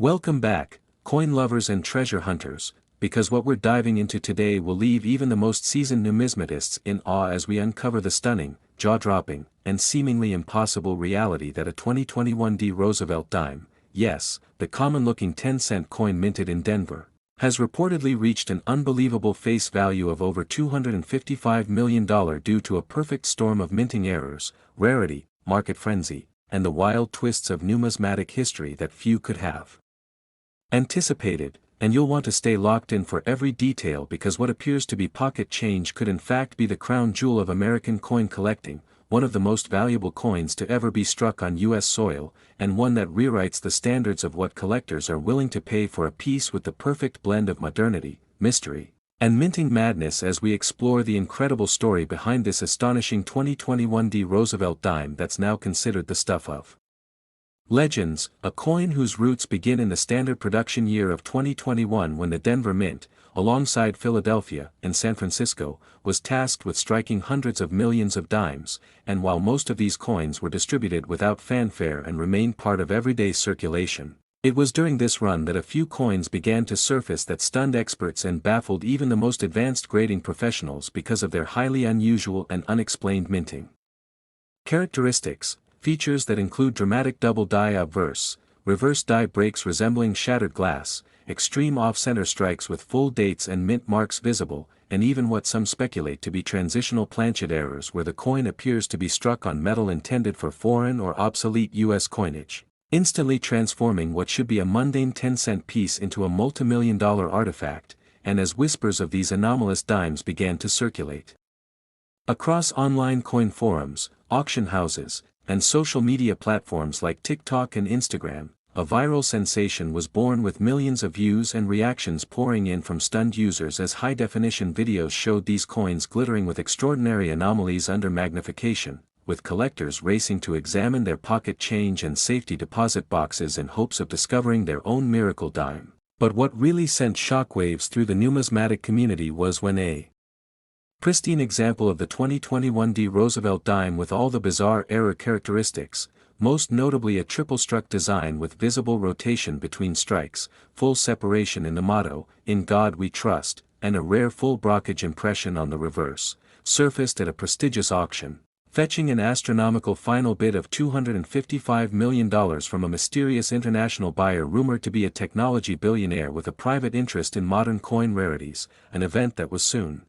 Welcome back, coin lovers and treasure hunters, because what we're diving into today will leave even the most seasoned numismatists in awe as we uncover the stunning, jaw-dropping, and seemingly impossible reality that a 2021 Roosevelt dime, yes, the common-looking 10-cent coin minted in Denver, has reportedly reached an unbelievable face value of over $255 million due to a perfect storm of minting errors, rarity, market frenzy, and the wild twists of numismatic history that few could have anticipated, and you'll want to stay locked in for every detail because what appears to be pocket change could in fact be the crown jewel of American coin collecting, one of the most valuable coins to ever be struck on U.S. soil, and one that rewrites the standards of what collectors are willing to pay for a piece with the perfect blend of modernity, mystery, and minting madness as we explore the incredible story behind this astonishing 2021 Roosevelt dime that's now considered the stuff of legends, a coin whose roots begin in the standard production year of 2021 when the Denver Mint, alongside Philadelphia and San Francisco, was tasked with striking hundreds of millions of dimes, and while most of these coins were distributed without fanfare and remained part of everyday circulation, it was during this run that a few coins began to surface that stunned experts and baffled even the most advanced grading professionals because of their highly unusual and unexplained minting characteristics. Features that include dramatic double die obverse, reverse die breaks resembling shattered glass, extreme off-center strikes with full dates and mint marks visible, and even what some speculate to be transitional planchet errors where the coin appears to be struck on metal intended for foreign or obsolete U.S. coinage, instantly transforming what should be a mundane 10-cent piece into a multi-million-dollar artifact, and as whispers of these anomalous dimes began to circulate across online coin forums, auction houses, and social media platforms like TikTok and Instagram, a viral sensation was born with millions of views and reactions pouring in from stunned users as high-definition videos showed these coins glittering with extraordinary anomalies under magnification, with collectors racing to examine their pocket change and safety deposit boxes in hopes of discovering their own miracle dime. But what really sent shockwaves through the numismatic community was when a pristine example of the 2021 Roosevelt dime with all the bizarre error characteristics, most notably a triple-struck design with visible rotation between strikes, full separation in the motto, "In God We Trust," and a rare full brockage impression on the reverse, surfaced at a prestigious auction, fetching an astronomical final bid of $255 million from a mysterious international buyer rumored to be a technology billionaire with a private interest in modern coin rarities, an event that was soon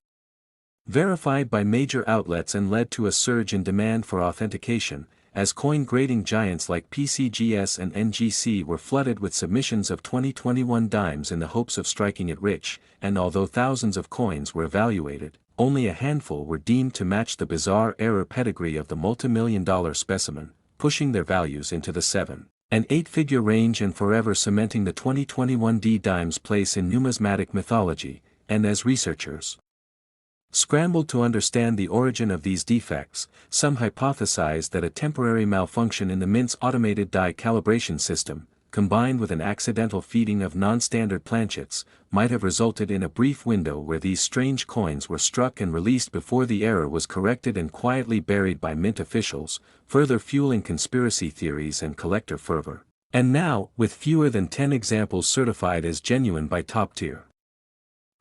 verified by major outlets and led to a surge in demand for authentication, as coin grading giants like PCGS and NGC were flooded with submissions of 2021 dimes in the hopes of striking it rich, and although thousands of coins were evaluated, only a handful were deemed to match the bizarre error pedigree of the multi-million-dollar specimen, pushing their values into the 7- and 8-figure range and forever cementing the 2021 dime's place in numismatic mythology, and as researchers scrambled to understand the origin of these defects, some hypothesized that a temporary malfunction in the mint's automated die calibration system, combined with an accidental feeding of non-standard planchets, might have resulted in a brief window where these strange coins were struck and released before the error was corrected and quietly buried by mint officials, further fueling conspiracy theories and collector fervor. And now, with fewer than 10 examples certified as genuine by top-tier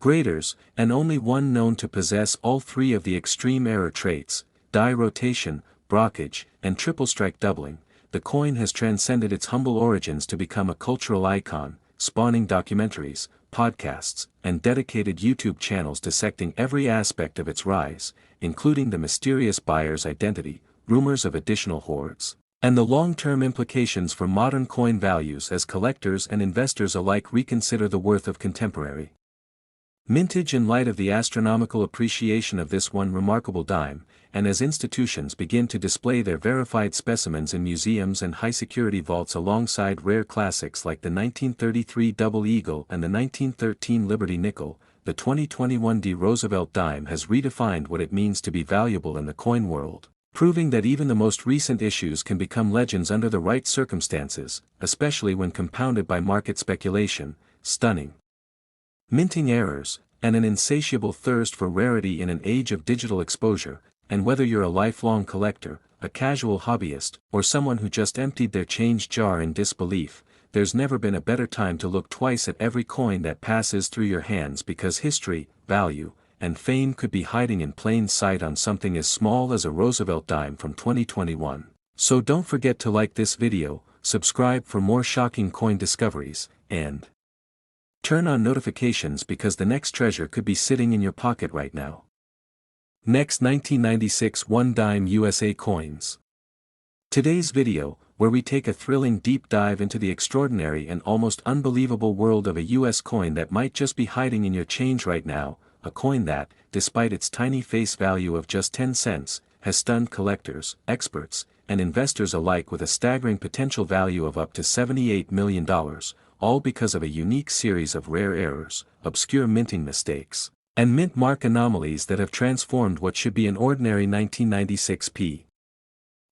graders, and only one known to possess all three of the extreme error traits, die rotation, brockage, and triple strike doubling, the coin has transcended its humble origins to become a cultural icon, spawning documentaries, podcasts, and dedicated YouTube channels dissecting every aspect of its rise, including the mysterious buyer's identity, rumors of additional hoards, and the long-term implications for modern coin values as collectors and investors alike reconsider the worth of contemporary mintage in light of the astronomical appreciation of this one remarkable dime, and as institutions begin to display their verified specimens in museums and high-security vaults alongside rare classics like the 1933 Double Eagle and the 1913 Liberty Nickel, the 2021 Roosevelt dime has redefined what it means to be valuable in the coin world, proving that even the most recent issues can become legends under the right circumstances, especially when compounded by market speculation, stunning minting errors, and an insatiable thirst for rarity in an age of digital exposure. And whether you're a lifelong collector, a casual hobbyist, or someone who just emptied their change jar in disbelief, there's never been a better time to look twice at every coin that passes through your hands because history, value, and fame could be hiding in plain sight on something as small as a Roosevelt dime from 2021. So don't forget to like this video, subscribe for more shocking coin discoveries, and turn on notifications because the next treasure could be sitting in your pocket right now. Next, 1996 1-dime USA coins. Today's video, where we take a thrilling deep dive into the extraordinary and almost unbelievable world of a US coin that might just be hiding in your change right now, a coin that, despite its tiny face value of just 10 cents, has stunned collectors, experts, and investors alike with a staggering potential value of up to $78 million, all because of a unique series of rare errors, obscure minting mistakes, and mint mark anomalies that have transformed what should be an ordinary 1996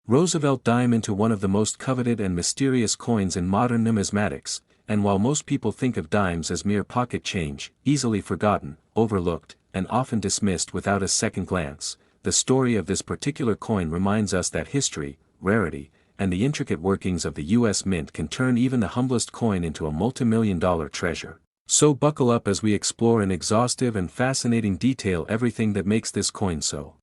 Roosevelt dime into one of the most coveted and mysterious coins in modern numismatics. And while most people think of dimes as mere pocket change, easily forgotten, overlooked, and often dismissed without a second glance, the story of this particular coin reminds us that history, rarity, and the intricate workings of the US Mint can turn even the humblest coin into a multi-million-dollar treasure. So buckle up as we explore in exhaustive and fascinating detail everything that makes this coin so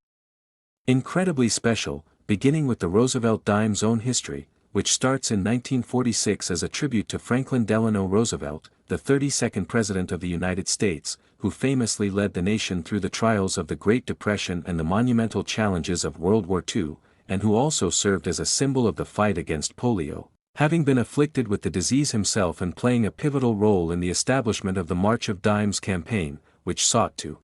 incredibly special, beginning with the Roosevelt dime's own history, which starts in 1946 as a tribute to Franklin Delano Roosevelt, the 32nd President of the United States, who famously led the nation through the trials of the Great Depression and the monumental challenges of World War II, and who also served as a symbol of the fight against polio, having been afflicted with the disease himself and playing a pivotal role in the establishment of the March of Dimes campaign, which sought to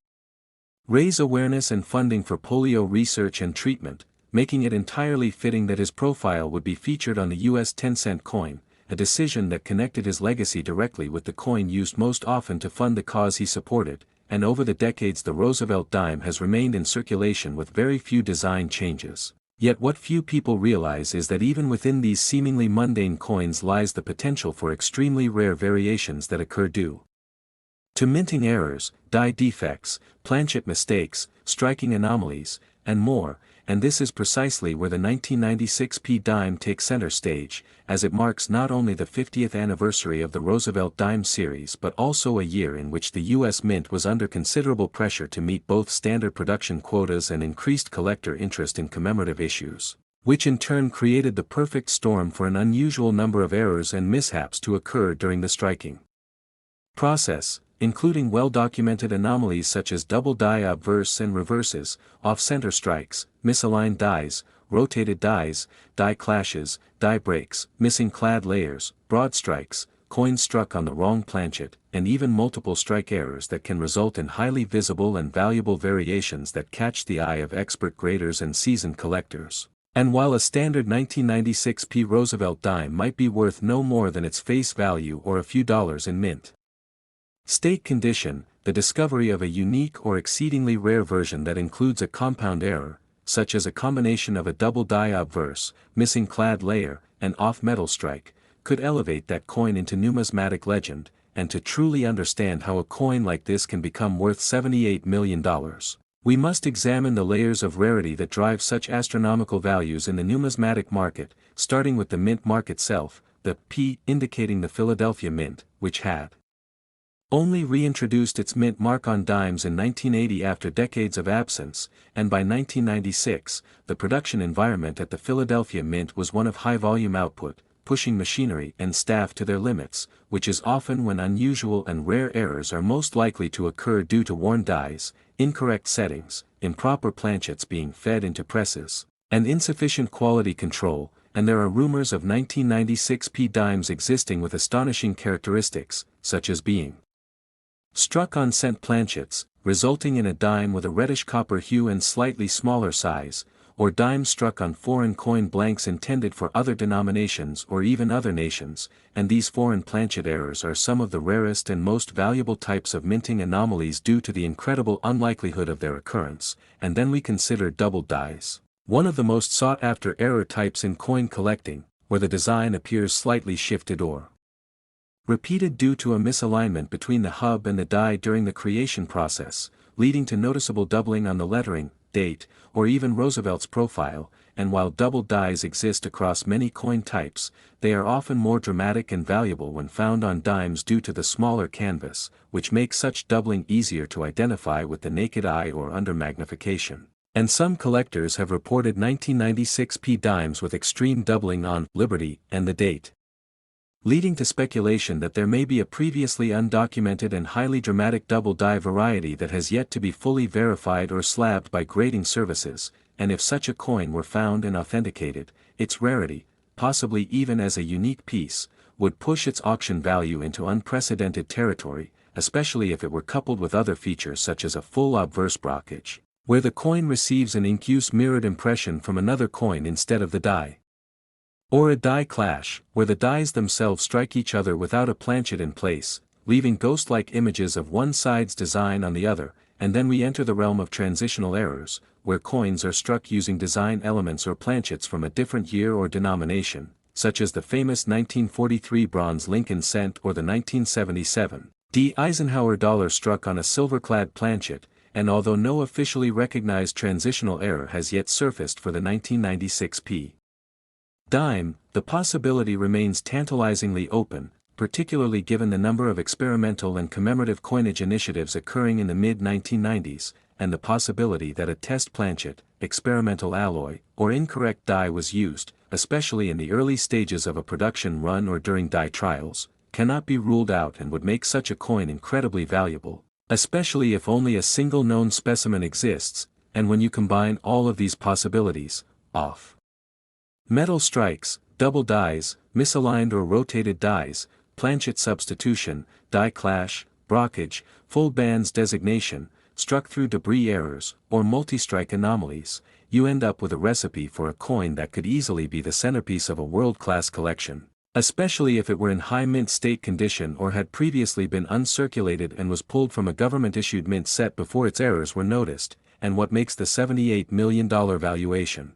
raise awareness and funding for polio research and treatment, making it entirely fitting that his profile would be featured on the US 10-cent coin, a decision that connected his legacy directly with the coin used most often to fund the cause he supported, and over the decades the Roosevelt dime has remained in circulation with very few design changes. Yet what few people realize is that even within these seemingly mundane coins lies the potential for extremely rare variations that occur due to minting errors, die defects, planchet mistakes, striking anomalies, and more. And this is precisely where the 1996 dime takes center stage, as it marks not only the 50th anniversary of the Roosevelt dime series but also a year in which the US Mint was under considerable pressure to meet both standard production quotas and increased collector interest in commemorative issues, which in turn created the perfect storm for an unusual number of errors and mishaps to occur during the striking process, including well-documented anomalies such as double die obverse and reverses, off-center strikes, misaligned dies, rotated dies, die clashes, die breaks, missing clad layers, broad strikes, coins struck on the wrong planchet, and even multiple strike errors that can result in highly visible and valuable variations that catch the eye of expert graders and seasoned collectors. And while a standard 1996 Roosevelt dime might be worth no more than its face value or a few dollars in mint state condition, the discovery of a unique or exceedingly rare version that includes a compound error, such as a combination of a double die obverse, missing clad layer, and off-metal strike, could elevate that coin into numismatic legend, and to truly understand how a coin like this can become worth $78 million, we must examine the layers of rarity that drive such astronomical values in the numismatic market, starting with the mint mark itself, the P indicating the Philadelphia Mint, which had only reintroduced its mint mark on dimes in 1980 after decades of absence, and by 1996, the production environment at the Philadelphia Mint was one of high-volume output, pushing machinery and staff to their limits, which is often when unusual and rare errors are most likely to occur due to worn dies, incorrect settings, improper planchets being fed into presses, and insufficient quality control. And there are rumors of 1996 dimes existing with astonishing characteristics, such as being struck on cent planchets, resulting in a dime with a reddish copper hue and slightly smaller size, or dimes struck on foreign coin blanks intended for other denominations or even other nations, and these foreign planchet errors are some of the rarest and most valuable types of minting anomalies due to the incredible unlikelihood of their occurrence. And then we consider double dies, one of the most sought-after error types in coin collecting, where the design appears slightly shifted or repeated due to a misalignment between the hub and the die during the creation process, leading to noticeable doubling on the lettering, date, or even Roosevelt's profile, and while double dies exist across many coin types, they are often more dramatic and valuable when found on dimes due to the smaller canvas, which makes such doubling easier to identify with the naked eye or under magnification. And some collectors have reported 1996p dimes with extreme doubling on Liberty and the date, leading to speculation that there may be a previously undocumented and highly dramatic double die variety that has yet to be fully verified or slabbed by grading services, and if such a coin were found and authenticated, its rarity, possibly even as a unique piece, would push its auction value into unprecedented territory, especially if it were coupled with other features such as a full obverse brockage, where the coin receives an incuse mirrored impression from another coin instead of the die. Or a die clash, where the dies themselves strike each other without a planchet in place, leaving ghost-like images of one side's design on the other, and then we enter the realm of transitional errors, where coins are struck using design elements or planchets from a different year or denomination, such as the famous 1943 bronze Lincoln cent or the 1977 D. Eisenhower dollar struck on a silver-clad planchet, and although no officially recognized transitional error has yet surfaced for the 1996p dime, the possibility remains tantalizingly open, particularly given the number of experimental and commemorative coinage initiatives occurring in the mid-1990s, and the possibility that a test planchet, experimental alloy, or incorrect die was used, especially in the early stages of a production run or during die trials, cannot be ruled out and would make such a coin incredibly valuable, especially if only a single known specimen exists, and when you combine all of these possibilities, off metal strikes, double dies, misaligned or rotated dies, planchet substitution, die clash, brockage, full bands designation, struck through debris errors, or multi-strike anomalies, you end up with a recipe for a coin that could easily be the centerpiece of a world-class collection, especially if it were in high mint state condition or had previously been uncirculated and was pulled from a government-issued mint set before its errors were noticed, and what makes the $78 million valuation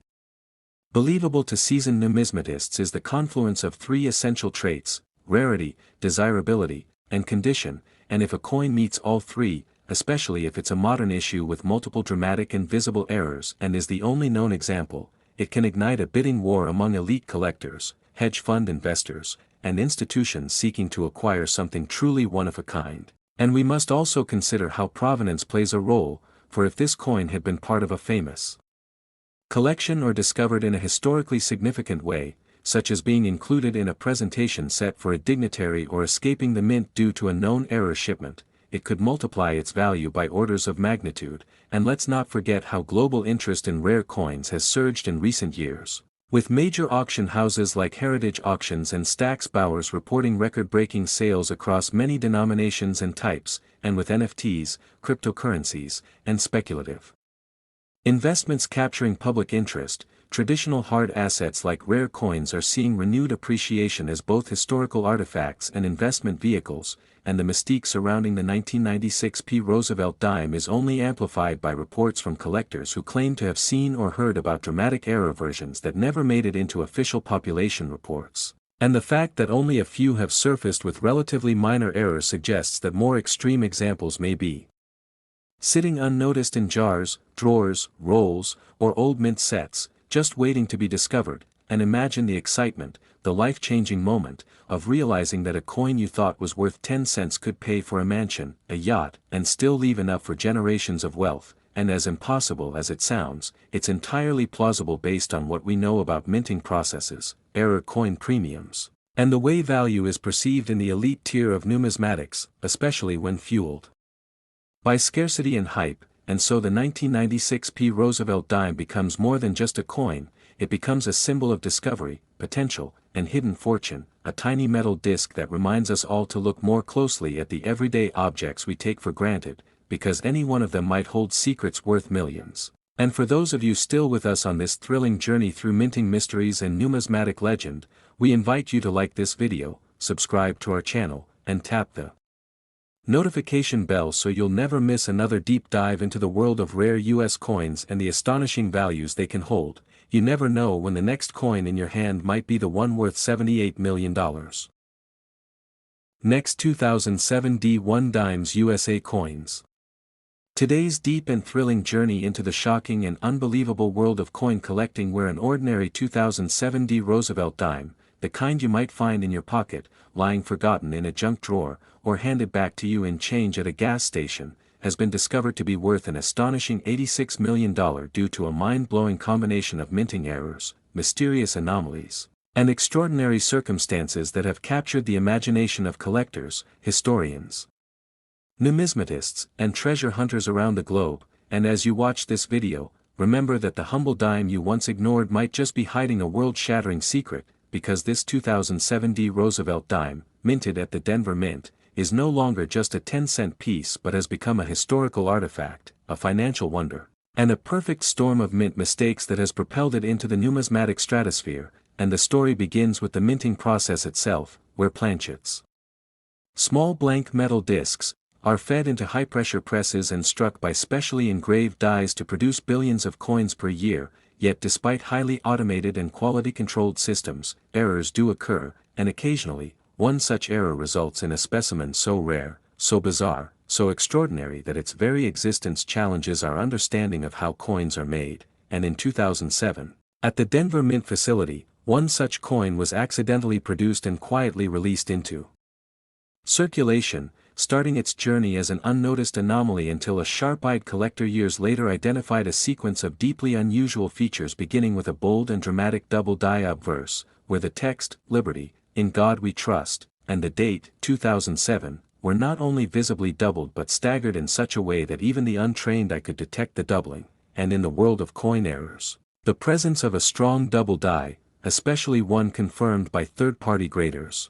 believable to seasoned numismatists is the confluence of three essential traits: rarity, desirability, and condition, and if a coin meets all three, especially if it's a modern issue with multiple dramatic and visible errors and is the only known example, it can ignite a bidding war among elite collectors, hedge fund investors, and institutions seeking to acquire something truly one-of-a-kind. And we must also consider how provenance plays a role, for if this coin had been part of a famous collection or discovered in a historically significant way, such as being included in a presentation set for a dignitary or escaping the mint due to a known error shipment, it could multiply its value by orders of magnitude, and let's not forget how global interest in rare coins has surged in recent years, with major auction houses like Heritage Auctions and Stack's Bowers reporting record-breaking sales across many denominations and types, and with NFTs, cryptocurrencies, and speculative investments capturing public interest. Traditional hard assets like rare coins are seeing renewed appreciation as both historical artifacts and investment vehicles, and the mystique surrounding the 1996p Roosevelt dime is only amplified by reports from collectors who claim to have seen or heard about dramatic error versions that never made it into official population reports. And the fact that only a few have surfaced with relatively minor errors suggests that more extreme examples may be sitting unnoticed in jars, drawers, rolls, or old mint sets, just waiting to be discovered. And imagine the excitement, the life-changing moment, of realizing that a coin you thought was worth 10 cents could pay for a mansion, a yacht, and still leave enough for generations of wealth. And as impossible as it sounds, it's entirely plausible based on what we know about minting processes, error coin premiums, and the way value is perceived in the elite tier of numismatics, especially when fueled by scarcity and hype. And so the 1996p Roosevelt dime becomes more than just a coin, it becomes a symbol of discovery, potential, and hidden fortune, a tiny metal disc that reminds us all to look more closely at the everyday objects we take for granted, because any one of them might hold secrets worth millions. And for those of you still with us on this thrilling journey through minting mysteries and numismatic legend, we invite you to like this video, subscribe to our channel, and tap the notification bell so you'll never miss another deep dive into the world of rare US coins and the astonishing values they can hold. You never know when the next coin in your hand might be the one worth $78 million. Next, 2007 D1 Dimes USA coins. Today's deep and thrilling journey into the shocking and unbelievable world of coin collecting, where an ordinary 2007 Roosevelt dime, the kind you might find in your pocket, lying forgotten in a junk drawer, or handed back to you in change at a gas station, has been discovered to be worth an astonishing $86 million due to a mind-blowing combination of minting errors, mysterious anomalies, and extraordinary circumstances that have captured the imagination of collectors, historians, numismatists, and treasure hunters around the globe. And as you watch this video, remember that the humble dime you once ignored might just be hiding a world-shattering secret, because this 2007 Roosevelt dime, minted at the Denver Mint, is no longer just a 10-cent piece but has become a historical artifact, a financial wonder, and a perfect storm of mint mistakes that has propelled it into the numismatic stratosphere. And the story begins with the minting process itself, where planchets, small blank metal discs, are fed into high-pressure presses and struck by specially engraved dies to produce billions of coins per year. Yet despite highly automated and quality-controlled systems, errors do occur, and occasionally, one such error results in a specimen so rare, so bizarre, so extraordinary that its very existence challenges our understanding of how coins are made. And in 2007, at the Denver Mint facility, one such coin was accidentally produced and quietly released into circulation, starting its journey as an unnoticed anomaly until a sharp-eyed collector years later identified a sequence of deeply unusual features, beginning with a bold and dramatic double die obverse, where the text, "Liberty, in God We Trust," and the date, 2007, were not only visibly doubled but staggered in such a way that even the untrained eye could detect the doubling. And in the world of coin errors, the presence of a strong double die, especially one confirmed by third-party graders,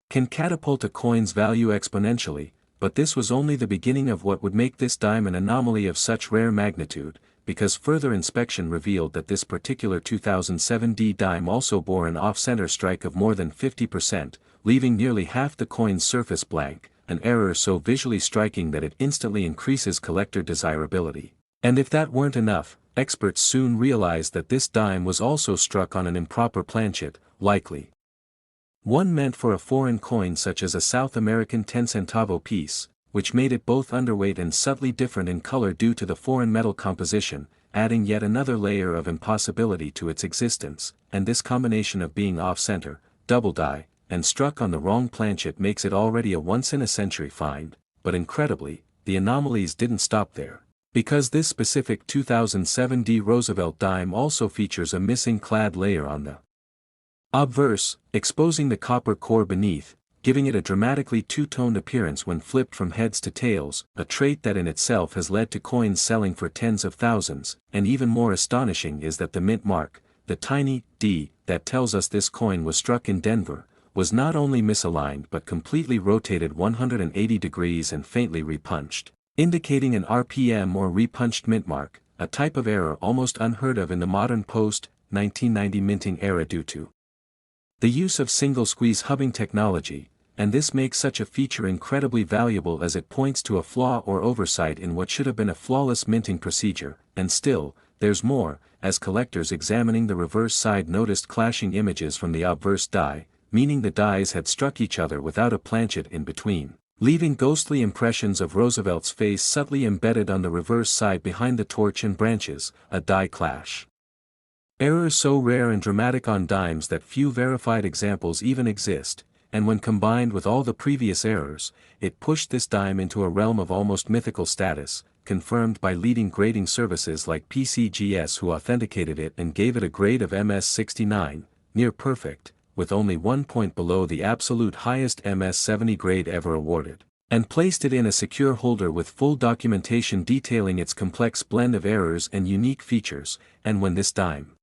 can catapult a coin's value exponentially. But this was only the beginning of what would make this dime an anomaly of such rare magnitude, because further inspection revealed that this particular 2007 dime also bore an off-center strike of more than 50%, leaving nearly half the coin's surface blank, an error so visually striking that it instantly increases collector desirability. And if that weren't enough, experts soon realized that this dime was also struck on an improper planchet, likely one meant for a foreign coin such as a South American 10-centavo piece, which made it both underweight and subtly different in color due to the foreign metal composition, adding yet another layer of impossibility to its existence. And this combination of being off-center, double die, and struck on the wrong planchet makes it already a once-in-a-century find. But incredibly, the anomalies didn't stop there, because this specific 2007 Roosevelt dime also features a missing clad layer on the obverse, exposing the copper core beneath, giving it a dramatically two-toned appearance when flipped from heads to tails, a trait that in itself has led to coins selling for tens of thousands. And even more astonishing is that the mint mark, the tiny D, that tells us this coin was struck in Denver, was not only misaligned but completely rotated 180 degrees and faintly repunched, indicating an RPM or repunched mint mark, a type of error almost unheard of in the modern post-1990 minting era due to the use of single-squeeze hubbing technology. And this makes such a feature incredibly valuable as it points to a flaw or oversight in what should have been a flawless minting procedure. And still, there's more, as collectors examining the reverse side noticed clashing images from the obverse die, meaning the dies had struck each other without a planchet in between, leaving ghostly impressions of Roosevelt's face subtly embedded on the reverse side behind the torch and branches, a die clash error so rare and dramatic on dimes that few verified examples even exist. And when combined with all the previous errors, it pushed this dime into a realm of almost mythical status, confirmed by leading grading services like PCGS, who authenticated it and gave it a grade of MS69, near perfect, with only 1 point below the absolute highest MS70 grade ever awarded, and placed it in a secure holder with full documentation detailing its complex blend of errors and unique features. And when this dime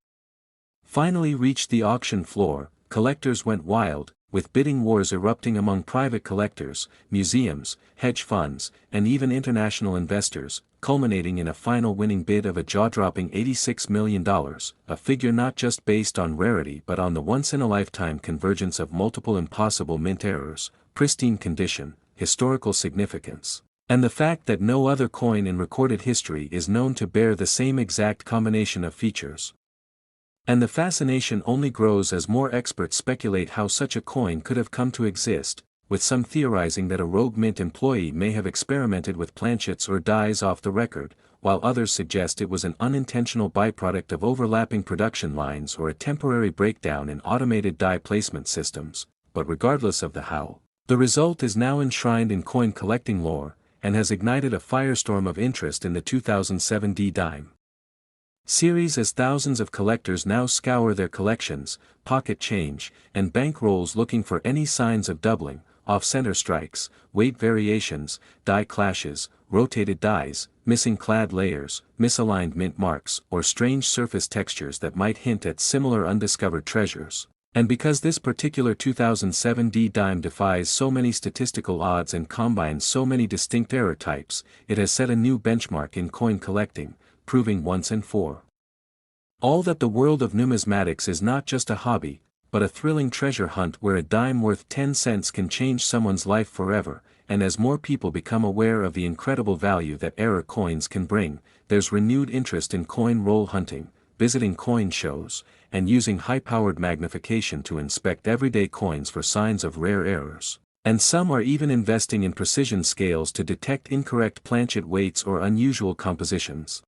finally reached the auction floor, collectors went wild, with bidding wars erupting among private collectors, museums, hedge funds, and even international investors, culminating in a final winning bid of a jaw-dropping $86 million, a figure not just based on rarity but on the once-in-a-lifetime convergence of multiple impossible mint errors, pristine condition, historical significance, and the fact that no other coin in recorded history is known to bear the same exact combination of features. And the fascination only grows as more experts speculate how such a coin could have come to exist, with some theorizing that a rogue mint employee may have experimented with planchets or dies off the record, while others suggest it was an unintentional byproduct of overlapping production lines or a temporary breakdown in automated die placement systems. But regardless of the how, the result is now enshrined in coin collecting lore, and has ignited a firestorm of interest in the 2007 D-Dime series as thousands of collectors now scour their collections, pocket change, and bankrolls looking for any signs of doubling, off-center strikes, weight variations, die clashes, rotated dies, missing clad layers, misaligned mint marks, or strange surface textures that might hint at similar undiscovered treasures. And because this particular 2007 D-Dime defies so many statistical odds and combines so many distinct error types, it has set a new benchmark in coin collecting, proving once and for all that the world of numismatics is not just a hobby, but a thrilling treasure hunt where a dime worth 10 cents can change someone's life forever. And as more people become aware of the incredible value that error coins can bring, there's renewed interest in coin roll hunting, visiting coin shows, and using high-powered magnification to inspect everyday coins for signs of rare errors. And some are even investing in precision scales to detect incorrect planchet weights or unusual compositions,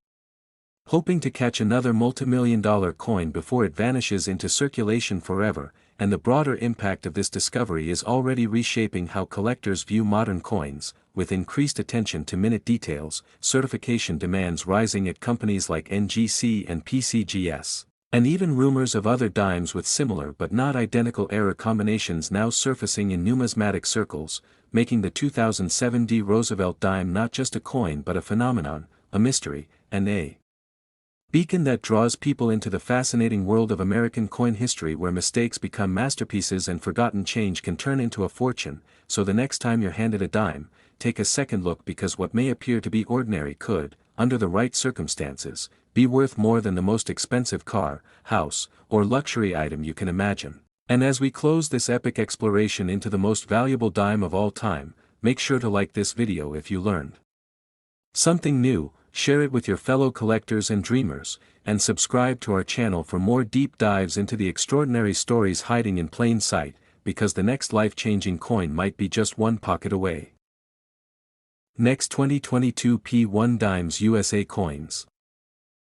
hoping to catch another multimillion-dollar coin before it vanishes into circulation forever. And the broader impact of this discovery is already reshaping how collectors view modern coins, with increased attention to minute details, certification demands rising at companies like NGC and PCGS, and even rumors of other dimes with similar but not identical error combinations now surfacing in numismatic circles, making the 2007 D Roosevelt dime not just a coin but a phenomenon, a mystery, and a beacon that draws people into the fascinating world of American coin history where mistakes become masterpieces and forgotten change can turn into a fortune. So the next time you're handed a dime, take a second look, because what may appear to be ordinary could, under the right circumstances, be worth more than the most expensive car, house, or luxury item you can imagine. And as we close this epic exploration into the most valuable dime of all time, make sure to like this video if you learned something new, share it with your fellow collectors and dreamers, and subscribe to our channel for more deep dives into the extraordinary stories hiding in plain sight, because the next life-changing coin might be just one pocket away. Next, 2022 P1 Dimes USA Coins.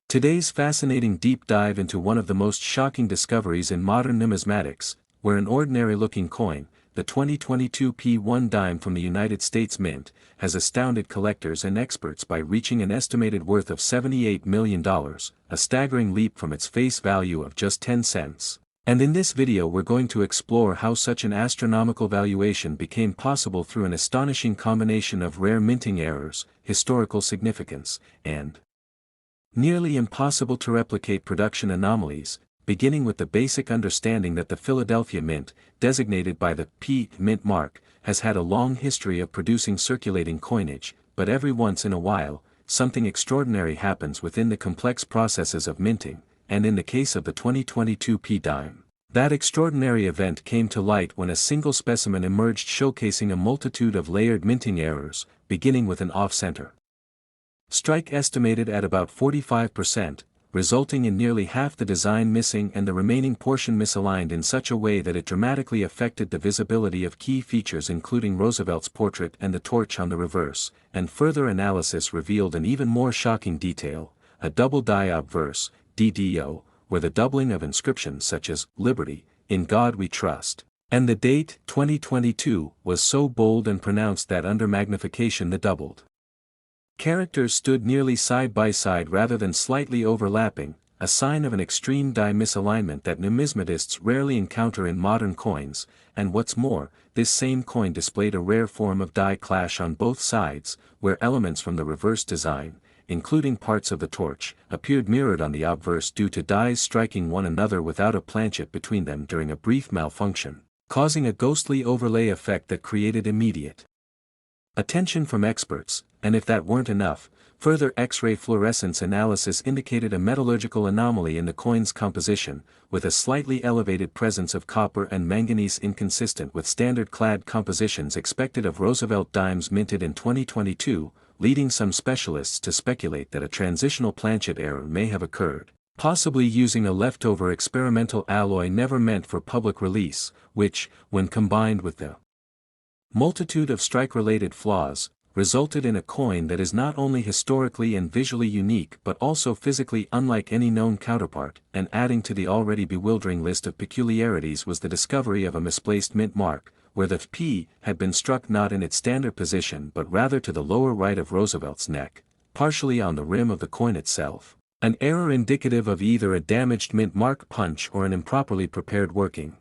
Today's fascinating deep dive into one of the most shocking discoveries in modern numismatics, where an ordinary-looking coin, the 2022 P1 dime from the United States Mint, has astounded collectors and experts by reaching an estimated worth of $78 million, a staggering leap from its face value of just 10 cents. And in this video we're going to explore how such an astronomical valuation became possible through an astonishing combination of rare minting errors, historical significance, and nearly impossible to replicate production anomalies, beginning with the basic understanding that the Philadelphia Mint, designated by the P Mint mark, has had a long history of producing circulating coinage, but every once in a while, something extraordinary happens within the complex processes of minting, and in the case of the 2022 P dime, that extraordinary event came to light when a single specimen emerged showcasing a multitude of layered minting errors, beginning with an off-center strike estimated at about 45%, resulting in nearly half the design missing and the remaining portion misaligned in such a way that it dramatically affected the visibility of key features including Roosevelt's portrait and the torch on the reverse. And further analysis revealed an even more shocking detail, a double die obverse, DDO, where the doubling of inscriptions such as "Liberty, in God we trust," and the date 2022 was so bold and pronounced that under magnification the doubled characters stood nearly side by side rather than slightly overlapping, a sign of an extreme die misalignment that numismatists rarely encounter in modern coins. And what's more, this same coin displayed a rare form of die clash on both sides, where elements from the reverse design, including parts of the torch, appeared mirrored on the obverse due to dies striking one another without a planchet between them during a brief malfunction, causing a ghostly overlay effect that created immediate attention from experts. And if that weren't enough, further X-ray fluorescence analysis indicated a metallurgical anomaly in the coin's composition, with a slightly elevated presence of copper and manganese inconsistent with standard clad compositions expected of Roosevelt dimes minted in 2022, leading some specialists to speculate that a transitional planchet error may have occurred, possibly using a leftover experimental alloy never meant for public release, which, when combined with the multitude of strike-related flaws, resulted in a coin that is not only historically and visually unique but also physically unlike any known counterpart, and adding to the already bewildering list of peculiarities was the discovery of a misplaced mint mark, where the P had been struck not in its standard position but rather to the lower right of Roosevelt's neck, partially on the rim of the coin itself, an error indicative of either a damaged mint mark punch or an improperly prepared working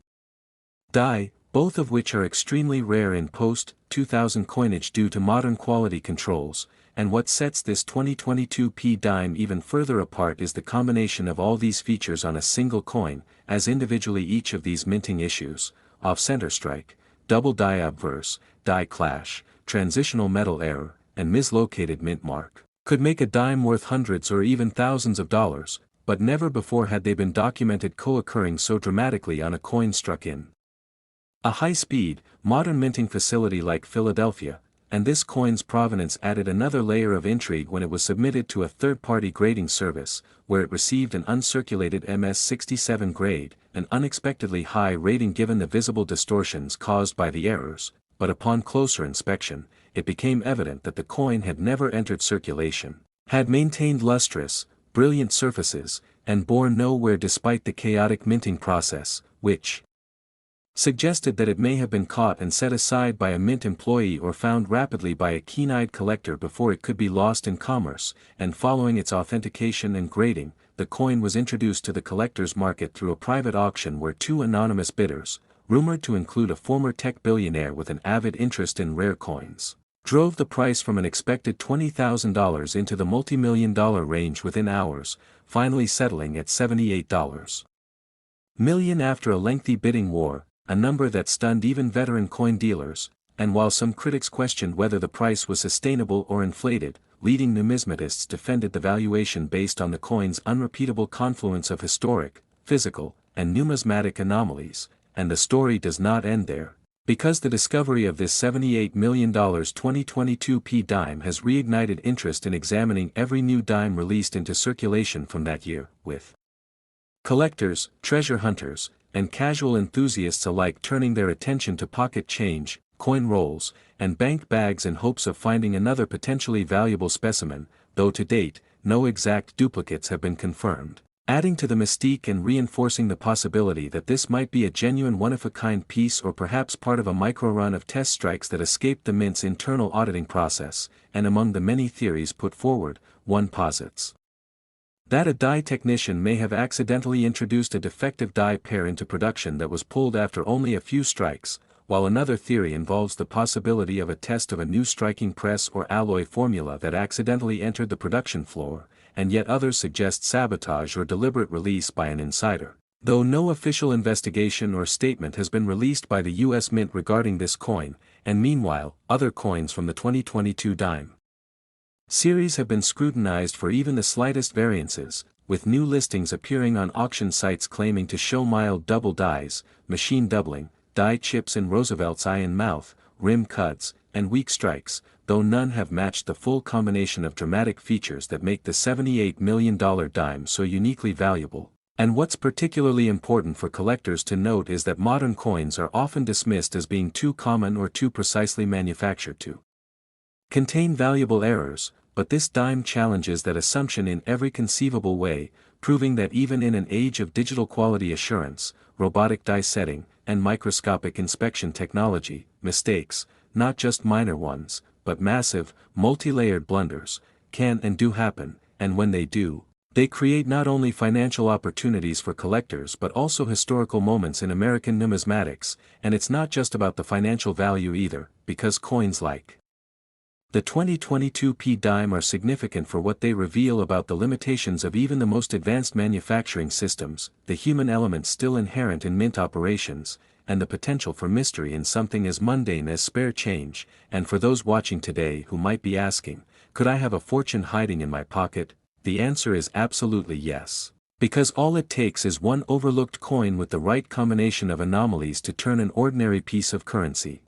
die, both of which are extremely rare in post-2000 coinage due to modern quality controls, and what sets this 2022 P dime even further apart is the combination of all these features on a single coin, as individually each of these minting issues, off-center strike, double die obverse, die clash, transitional metal error, and mislocated mint mark, could make a dime worth hundreds or even thousands of dollars, but never before had they been documented co-occurring so dramatically on a coin struck in a high-speed, modern minting facility like Philadelphia, and this coin's provenance added another layer of intrigue when it was submitted to a third-party grading service, where it received an uncirculated MS-67 grade, an unexpectedly high rating given the visible distortions caused by the errors, but upon closer inspection, it became evident that the coin had never entered circulation, had maintained lustrous, brilliant surfaces, and borne no wear despite the chaotic minting process, which suggested that it may have been caught and set aside by a mint employee or found rapidly by a keen-eyed collector before it could be lost in commerce, and following its authentication and grading, the coin was introduced to the collector's market through a private auction where two anonymous bidders, rumored to include a former tech billionaire with an avid interest in rare coins, drove the price from an expected $20,000 into the multi-million-dollar range within hours, finally settling at $78 million after a lengthy bidding war, a number that stunned even veteran coin dealers, and while some critics questioned whether the price was sustainable or inflated, leading numismatists defended the valuation based on the coin's unrepeatable confluence of historic, physical, and numismatic anomalies, and the story does not end there, because the discovery of this $78 million 2022 P dime has reignited interest in examining every new dime released into circulation from that year, with collectors, treasure hunters, and casual enthusiasts alike turning their attention to pocket change, coin rolls, and bank bags in hopes of finding another potentially valuable specimen, though to date, no exact duplicates have been confirmed, adding to the mystique and reinforcing the possibility that this might be a genuine one-of-a-kind piece or perhaps part of a micro-run of test strikes that escaped the mint's internal auditing process, and among the many theories put forward, one posits that a die technician may have accidentally introduced a defective die pair into production that was pulled after only a few strikes, while another theory involves the possibility of a test of a new striking press or alloy formula that accidentally entered the production floor, and yet others suggest sabotage or deliberate release by an insider, though no official investigation or statement has been released by the U.S. Mint regarding this coin, and meanwhile, other coins from the 2022 dime series have been scrutinized for even the slightest variances, with new listings appearing on auction sites claiming to show mild double dies, machine doubling, die chips in Roosevelt's eye and mouth, rim cuts, and weak strikes, though none have matched the full combination of dramatic features that make the $78 million dime so uniquely valuable. And what's particularly important for collectors to note is that modern coins are often dismissed as being too common or too precisely manufactured to contain valuable errors, but this dime challenges that assumption in every conceivable way, proving that even in an age of digital quality assurance, robotic die setting, and microscopic inspection technology, mistakes, not just minor ones, but massive, multi-layered blunders, can and do happen, and when they do, they create not only financial opportunities for collectors but also historical moments in American numismatics, and it's not just about the financial value either, because coins like the 2022 P dime are significant for what they reveal about the limitations of even the most advanced manufacturing systems, the human element still inherent in mint operations, and the potential for mystery in something as mundane as spare change. And for those watching today who might be asking, could I have a fortune hiding in my pocket? The answer is absolutely yes. Because all it takes is one overlooked coin with the right combination of anomalies to turn an ordinary piece of currency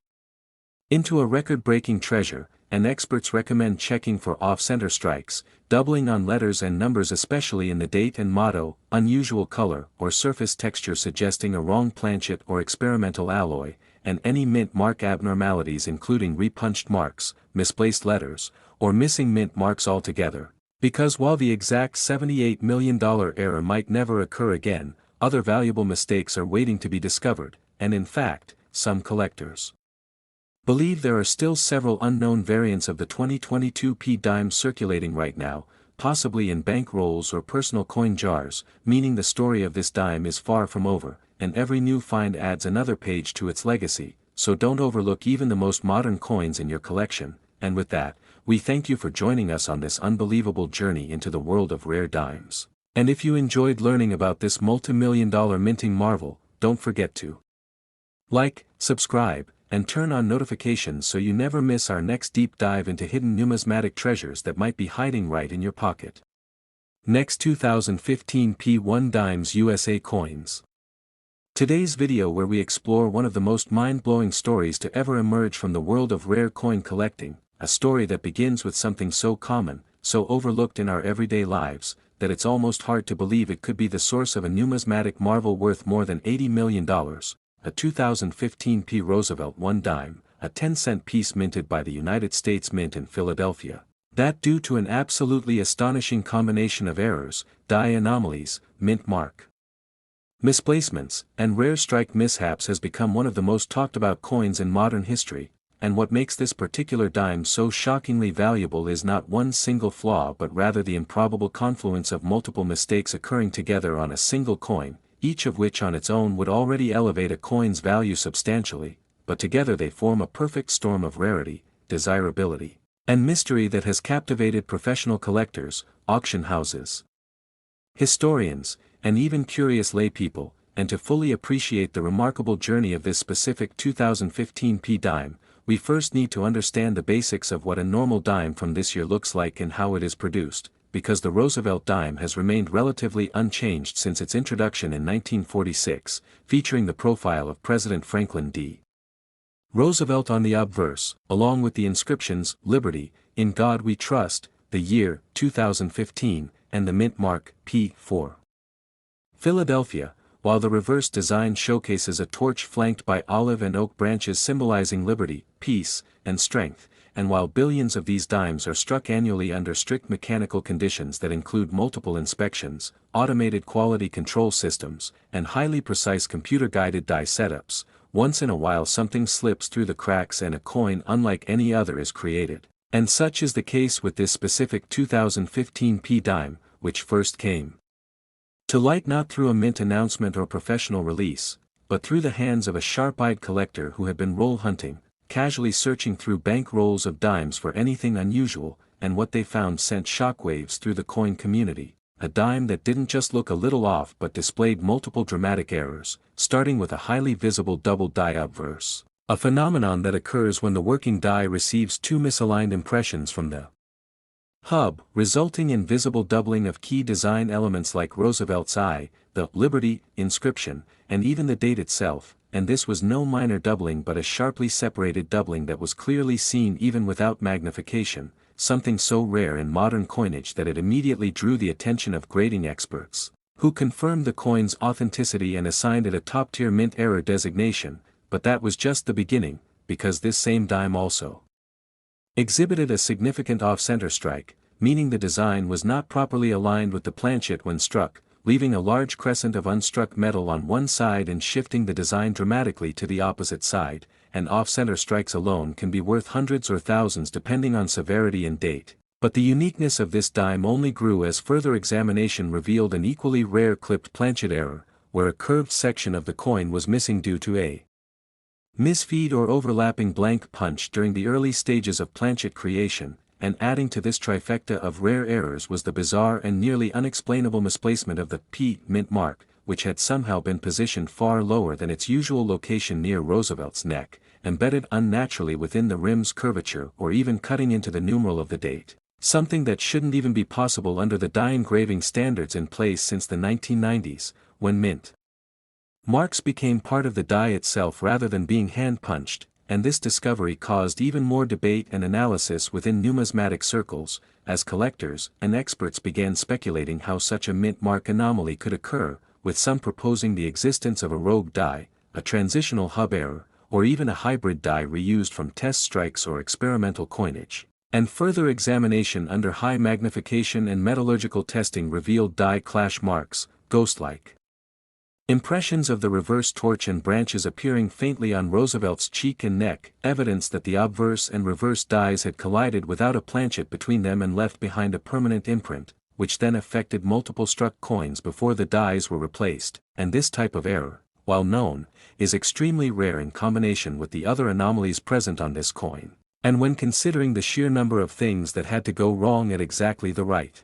into a record-breaking treasure, and experts recommend checking for off-center strikes, doubling on letters and numbers especially in the date and motto, unusual color or surface texture suggesting a wrong planchet or experimental alloy, and any mint mark abnormalities including repunched marks, misplaced letters, or missing mint marks altogether. Because while the exact $78 million error might never occur again, other valuable mistakes are waiting to be discovered, and in fact, some collectors believe there are still several unknown variants of the 2022 P dime circulating right now, possibly in bank rolls or personal coin jars, meaning the story of this dime is far from over, and every new find adds another page to its legacy, so don't overlook even the most modern coins in your collection. And with that, we thank you for joining us on this unbelievable journey into the world of rare dimes. And if you enjoyed learning about this multi-million-dollar minting marvel, don't forget to like, subscribe, and turn on notifications so you never miss our next deep dive into hidden numismatic treasures that might be hiding right in your pocket. Next, 2015 P1 Dimes USA Coins. Today's video, where we explore one of the most mind-blowing stories to ever emerge from the world of rare coin collecting, a story that begins with something so common, so overlooked in our everyday lives, that it's almost hard to believe it could be the source of a numismatic marvel worth more than $80 million, a 2015 P. Roosevelt 1 dime, a 10-cent piece minted by the United States Mint in Philadelphia. That due to an absolutely astonishing combination of errors, die anomalies, mint mark misplacements, and rare strike mishaps has become one of the most talked about coins in modern history. And what makes this particular dime so shockingly valuable is not one single flaw, but rather the improbable confluence of multiple mistakes occurring together on a single coin, each of which on its own would already elevate a coin's value substantially, but together they form a perfect storm of rarity, desirability, and mystery that has captivated professional collectors, auction houses, historians, and even curious laypeople. And to fully appreciate the remarkable journey of this specific 2015 P dime, we first need to understand the basics of what a normal dime from this year looks like and how it is produced, because the Roosevelt dime has remained relatively unchanged since its introduction in 1946, featuring the profile of President Franklin D. Roosevelt on the obverse, along with the inscriptions, "Liberty, in God We Trust," the year, 2015, and the mint mark, P4. Philadelphia, while the reverse design showcases a torch flanked by olive and oak branches symbolizing liberty, peace, and strength, and while billions of these dimes are struck annually under strict mechanical conditions that include multiple inspections, automated quality control systems, and highly precise computer-guided die setups, once in a while something slips through the cracks and a coin unlike any other is created. And such is the case with this specific 2015 P dime, which first came to light not through a mint announcement or professional release, but through the hands of a sharp-eyed collector who had been roll hunting, casually searching through bank rolls of dimes for anything unusual, and what they found sent shockwaves through the coin community. A dime that didn't just look a little off but displayed multiple dramatic errors, starting with a highly visible double die obverse, a phenomenon that occurs when the working die receives two misaligned impressions from the hub, resulting in visible doubling of key design elements like Roosevelt's eye, the Liberty inscription, and even the date itself. And this was no minor doubling but a sharply separated doubling that was clearly seen even without magnification, something so rare in modern coinage that it immediately drew the attention of grading experts, who confirmed the coin's authenticity and assigned it a top-tier mint error designation. But that was just the beginning, because this same dime also exhibited a significant off-center strike, meaning the design was not properly aligned with the planchet when struck, leaving a large crescent of unstruck metal on one side and shifting the design dramatically to the opposite side. And off-center strikes alone can be worth hundreds or thousands depending on severity and date. But the uniqueness of this dime only grew as further examination revealed an equally rare clipped planchet error, where a curved section of the coin was missing due to a misfeed or overlapping blank punch during the early stages of planchet creation. And adding to this trifecta of rare errors was the bizarre and nearly unexplainable misplacement of the P mint mark, which had somehow been positioned far lower than its usual location near Roosevelt's neck, embedded unnaturally within the rim's curvature or even cutting into the numeral of the date, something that shouldn't even be possible under the die engraving standards in place since the 1990s, when mint marks became part of the die itself rather than being hand-punched. And this discovery caused even more debate and analysis within numismatic circles, as collectors and experts began speculating how such a mint mark anomaly could occur, with some proposing the existence of a rogue die, a transitional hub error, or even a hybrid die reused from test strikes or experimental coinage. And further examination under high magnification and metallurgical testing revealed die clash marks, ghost-like impressions of the reverse torch and branches appearing faintly on Roosevelt's cheek and neck, evidence that the obverse and reverse dies had collided without a planchet between them and left behind a permanent imprint, which then affected multiple struck coins before the dies were replaced, and this type of error, while known, is extremely rare in combination with the other anomalies present on this coin, and when considering the sheer number of things that had to go wrong at exactly the right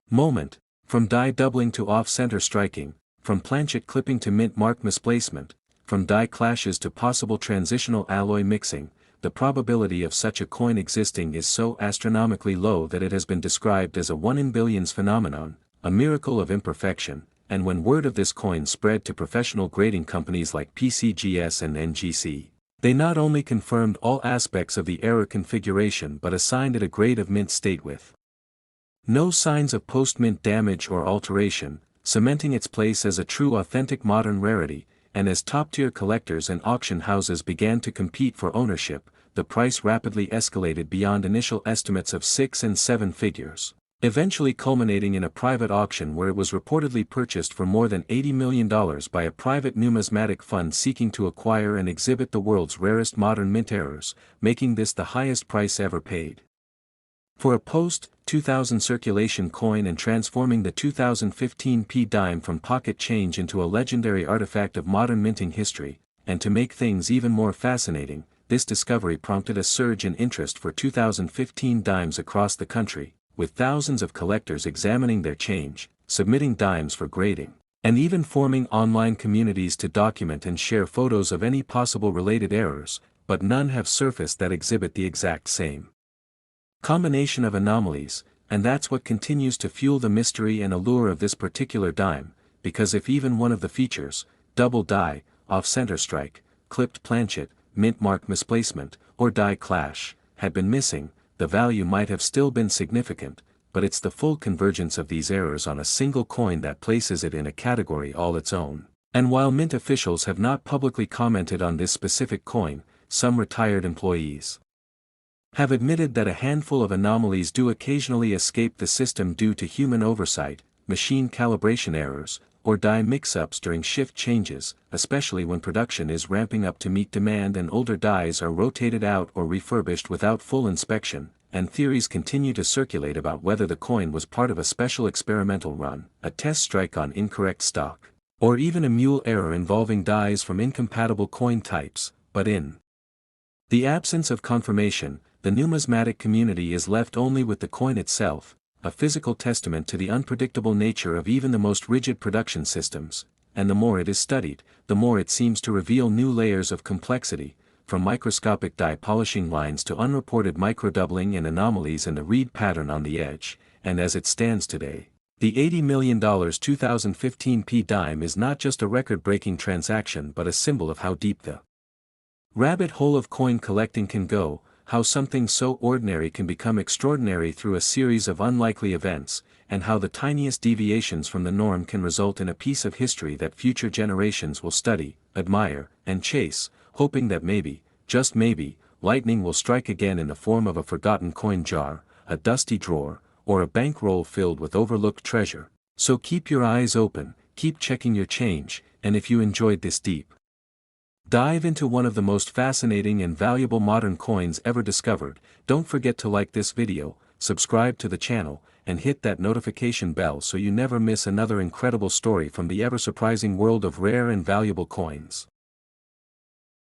moment, from die doubling to off-center striking, from planchet clipping to mint mark misplacement, from die clashes to possible transitional alloy mixing, the probability of such a coin existing is so astronomically low that it has been described as a 1 in billions phenomenon, a miracle of imperfection, and when word of this coin spread to professional grading companies like PCGS and NGC, they not only confirmed all aspects of the error configuration but assigned it a grade of mint state with no signs of post-mint damage or alteration, cementing its place as a true authentic modern rarity, and as top-tier collectors and auction houses began to compete for ownership, the price rapidly escalated beyond initial estimates of 6 and 7 figures, eventually culminating in a private auction where it was reportedly purchased for more than $80 million by a private numismatic fund seeking to acquire and exhibit the world's rarest modern mint errors, making this the highest price ever paid for a post-2000 circulation coin and transforming the 2015 P dime from pocket change into a legendary artifact of modern minting history. And to make things even more fascinating, this discovery prompted a surge in interest for 2015 dimes across the country, with thousands of collectors examining their change, submitting dimes for grading, and even forming online communities to document and share photos of any possible related errors, but none have surfaced that exhibit the exact same combination of anomalies, and that's what continues to fuel the mystery and allure of this particular dime, because if even one of the features, double die, off-center strike, clipped planchet, mint mark misplacement, or die clash, had been missing, the value might have still been significant, but it's the full convergence of these errors on a single coin that places it in a category all its own. And while mint officials have not publicly commented on this specific coin, some retired employees have admitted that a handful of anomalies do occasionally escape the system due to human oversight, machine calibration errors, or die mix-ups during shift changes, especially when production is ramping up to meet demand and older dies are rotated out or refurbished without full inspection, and theories continue to circulate about whether the coin was part of a special experimental run, a test strike on incorrect stock, or even a mule error involving dies from incompatible coin types, but in the absence of confirmation, the numismatic community is left only with the coin itself, a physical testament to the unpredictable nature of even the most rigid production systems, and the more it is studied, the more it seems to reveal new layers of complexity, from microscopic die polishing lines to unreported microdoubling and anomalies in the reed pattern on the edge, and as it stands today, the $80 million 2015 P dime is not just a record-breaking transaction but a symbol of how deep the rabbit hole of coin collecting can go, how something so ordinary can become extraordinary through a series of unlikely events, and how the tiniest deviations from the norm can result in a piece of history that future generations will study, admire, and chase, hoping that maybe, just maybe, lightning will strike again in the form of a forgotten coin jar, a dusty drawer, or a bankroll filled with overlooked treasure. So keep your eyes open, keep checking your change, and if you enjoyed this deep dive into one of the most fascinating and valuable modern coins ever discovered, don't forget to like this video, subscribe to the channel, and hit that notification bell so you never miss another incredible story from the ever-surprising world of rare and valuable coins.